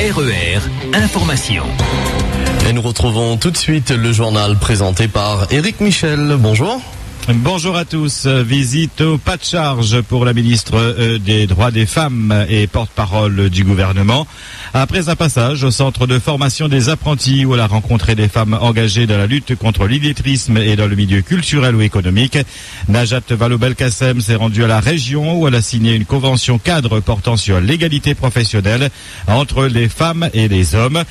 RER, information. Et nous retrouvons tout de suite le journal présenté par Éric Michel. Bonjour. Bonjour à tous. Visite au pas de charge pour la ministre des Droits des Femmes et porte-parole du gouvernement. Après un passage au centre de formation des apprentis où elle a rencontré des femmes engagées dans la lutte contre l'illettrisme et dans le milieu culturel ou économique, Najat Vallaud-Belkacem s'est rendue à la région où elle a signé une convention cadre portant sur l'égalité professionnelle entre les femmes et les hommes.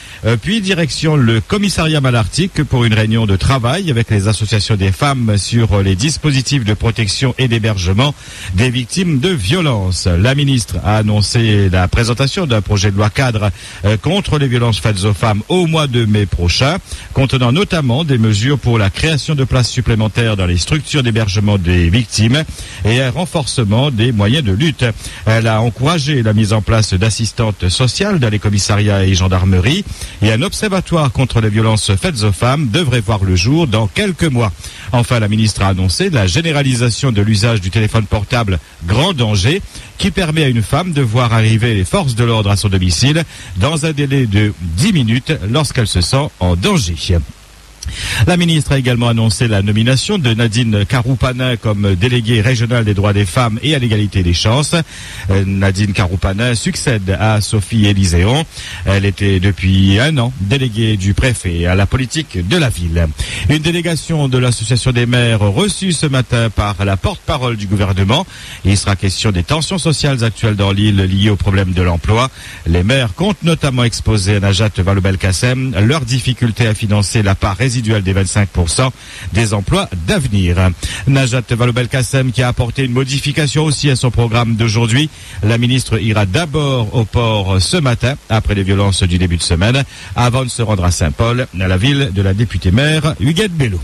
Puis direction le commissariat Malartic pour une réunion de travail avec les associations des femmes sur les dispositifs de protection et d'hébergement des victimes de violences. La ministre a annoncé la présentation d'un projet de loi cadre contre les violences faites aux femmes au mois de mai prochain, contenant notamment des mesures pour la création de places supplémentaires dans les structures d'hébergement des victimes et un renforcement des moyens de lutte. Elle a encouragé la mise en place d'assistantes sociales dans les commissariats et gendarmeries, et un observatoire contre les violences faites aux femmes devrait voir le jour dans quelques mois. Enfin, la ministre a annoncé la généralisation de l'usage du téléphone portable grand danger, qui permet à une femme de voir arriver les forces de l'ordre à son domicile dans un délai de 10 minutes lorsqu'elle se sent en danger. La ministre a également annoncé la nomination de Nadine Karoupanin comme déléguée régionale des droits des femmes et à l'égalité des chances. Nadine Karoupanin succède à Sophie Élyséon. Elle était depuis un an déléguée du préfet à la politique de la ville. Une délégation de l'association des maires reçue ce matin par la porte-parole du gouvernement. Il sera question des tensions sociales actuelles dans l'île liées au problème de l'emploi. Les maires comptent notamment exposer à Najat Vallaud-Belkacem leurs difficultés à financer la part résiduelle des 25% des emplois d'avenir. Najat Vallaud-Belkacem qui a apporté une modification aussi à son programme d'aujourd'hui. La ministre ira d'abord au port ce matin, après les violences du début de semaine, avant de se rendre à Saint-Paul, à la ville de la députée maire Huguette Bello.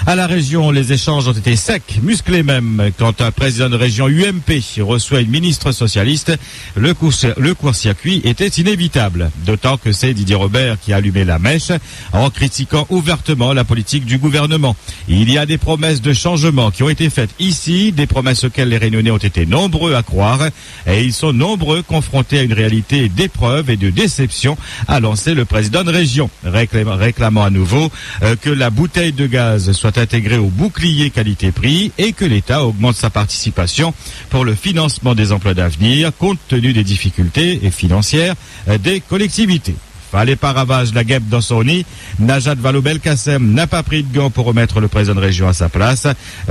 À la région, les échanges ont été secs, musclés même. Quand un président de région UMP reçoit une ministre socialiste, le court-circuit était inévitable. D'autant que c'est Didier Robert qui a allumé la mèche en critiquant ouvertement la politique du gouvernement. Il y a des promesses de changement qui ont été faites ici, des promesses auxquelles les Réunionnais ont été nombreux à croire, et ils sont nombreux confrontés à une réalité d'épreuve et de déception, a lancé le président de région, réclamant à nouveau que la bouteille de gaz soit intégré au bouclier qualité-prix et que l'État augmente sa participation pour le financement des emplois d'avenir compte tenu des difficultés financières des collectivités. Fallait pas ravage la guêpe dans son nid. Najat Vallaud-Belkacem n'a pas pris de gants pour remettre le président de région à sa place.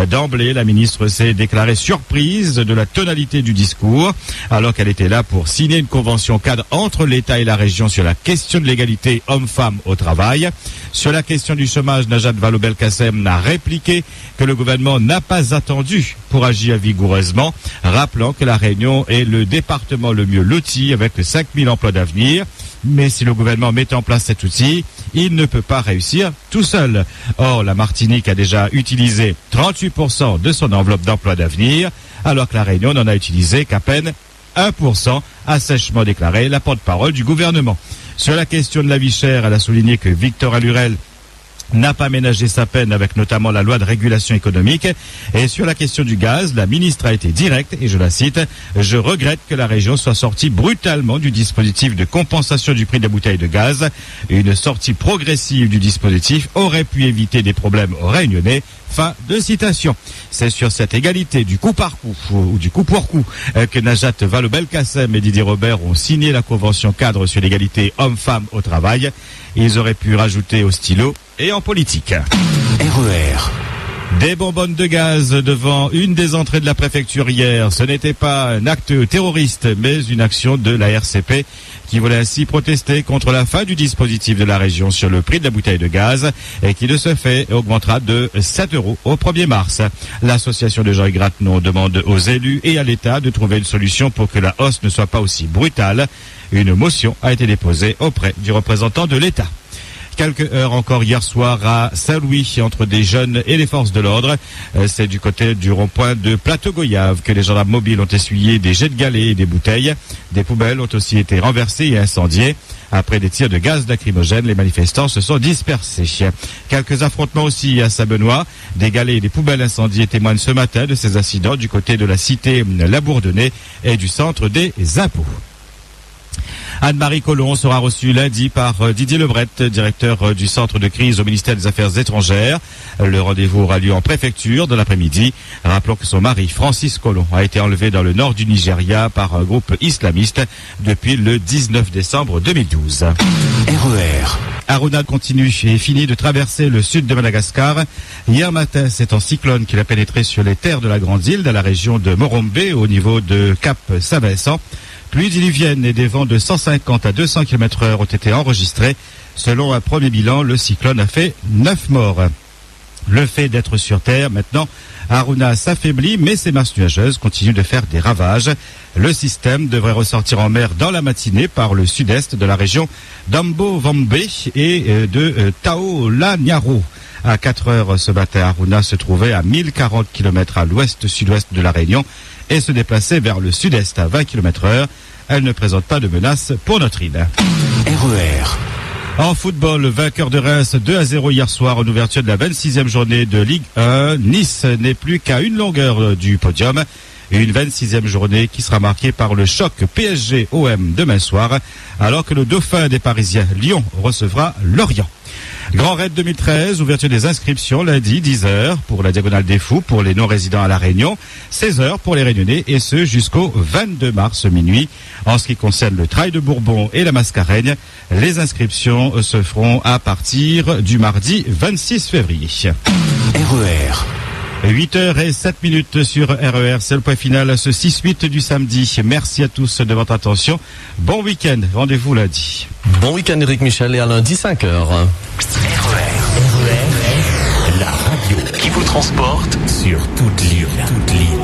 D'emblée, la ministre s'est déclarée surprise de la tonalité du discours, alors qu'elle était là pour signer une convention cadre entre l'État et la région sur la question de l'égalité homme-femme au travail. Sur la question du chômage, Najat Vallaud-Belkacem n'a répliqué que le gouvernement n'a pas attendu pour agir vigoureusement, rappelant que la Réunion est le département le mieux loti avec 5000 emplois d'avenir. Mais si le gouvernement met en place cet outil, il ne peut pas réussir tout seul. Or, la Martinique a déjà utilisé 38% de son enveloppe d'emploi d'avenir, alors que la Réunion n'en a utilisé qu'à peine 1%, a sèchement déclaré la porte-parole du gouvernement. Sur la question de la vie chère, elle a souligné que Victor Allurel n'a pas ménagé sa peine avec notamment la loi de régulation économique. Et sur la question du gaz, la ministre a été directe et je la cite: « Je regrette que la région soit sortie brutalement du dispositif de compensation du prix des bouteilles de gaz. Une sortie progressive du dispositif aurait pu éviter des problèmes aux Réunionnais. » Fin de citation. C'est sur cette égalité du coup par coup ou du coup pour coup que Najat Vallaud-Belkacem et Didier Robert ont signé la convention cadre sur l'égalité homme-femme au travail. Ils auraient pu rajouter au stylo et en politique. RER. Des bonbonnes de gaz devant une des entrées de la préfecture hier. Ce n'était pas un acte terroriste, mais une action de la RCP qui voulait ainsi protester contre la fin du dispositif de la région sur le prix de la bouteille de gaz et qui de ce fait augmentera de 7 € au 1er mars. L'association de Jean-Yves Grattenon demande aux élus et à l'État de trouver une solution pour que la hausse ne soit pas aussi brutale. Une motion a été déposée auprès du représentant de l'État. Quelques heures encore hier soir à Saint-Louis entre des jeunes et les forces de l'ordre. C'est du côté du rond-point de Plateau-Goyave que les gendarmes mobiles ont essuyé des jets de galets et des bouteilles. Des poubelles ont aussi été renversées et incendiées. Après des tirs de gaz lacrymogène, les manifestants se sont dispersés. Quelques affrontements aussi à Saint-Benoît. Des galets et des poubelles incendiées témoignent ce matin de ces incidents du côté de la cité La Bourdonnais et du centre des impôts. Anne-Marie Collomb sera reçue lundi par Didier Lebret, directeur du centre de crise au ministère des Affaires étrangères. Le rendez-vous aura lieu en préfecture de l'après-midi. Rappelons que son mari, Francis Collomb, a été enlevé dans le nord du Nigeria par un groupe islamiste depuis le 19 décembre 2012. RER. Aruna continue et finit de traverser le sud de Madagascar. Hier matin, c'est un cyclone qui a pénétré sur les terres de la Grande Île, dans la région de Morombe, au niveau de Cap Saint-Vincent. Pluies diluviennes et des vents de 150 à 200 km/h ont été enregistrés. Selon un premier bilan, le cyclone a fait 9 morts. Le fait d'être sur terre, maintenant, Aruna s'affaiblit, mais ses masses nuageuses continuent de faire des ravages. Le système devrait ressortir en mer dans la matinée par le sud-est de la région d'Ambovambe et de Taolaniaro. À 4 heures ce matin, Aruna se trouvait à 1040 km à l'ouest-sud-ouest de la Réunion et se déplaçait vers le sud-est à 20 km/h. Elle ne présente pas de menace pour notre île. RER. En football, vainqueur de Reims 2-0 hier soir en ouverture de la 26e journée de Ligue 1. Nice n'est plus qu'à une longueur du podium. Une 26e journée qui sera marquée par le choc PSG-OM demain soir, alors que le dauphin des Parisiens, Lyon, recevra Lorient. Grand Raid 2013, ouverture des inscriptions lundi, 10h pour la Diagonale des Fous pour les non-résidents à La Réunion, 16h pour les Réunionnais et ce jusqu'au 22 mars minuit. En ce qui concerne le Trail de Bourbon et la Mascareigne, les inscriptions se feront à partir du mardi 26 février. RER. 8h07 sur RER, c'est le point final ce 6-8 du samedi. Merci à tous de votre attention. Bon week-end, rendez-vous lundi. Bon week-end Éric Michel et à lundi 5h. RER, la radio qui vous transporte sur toute l'île.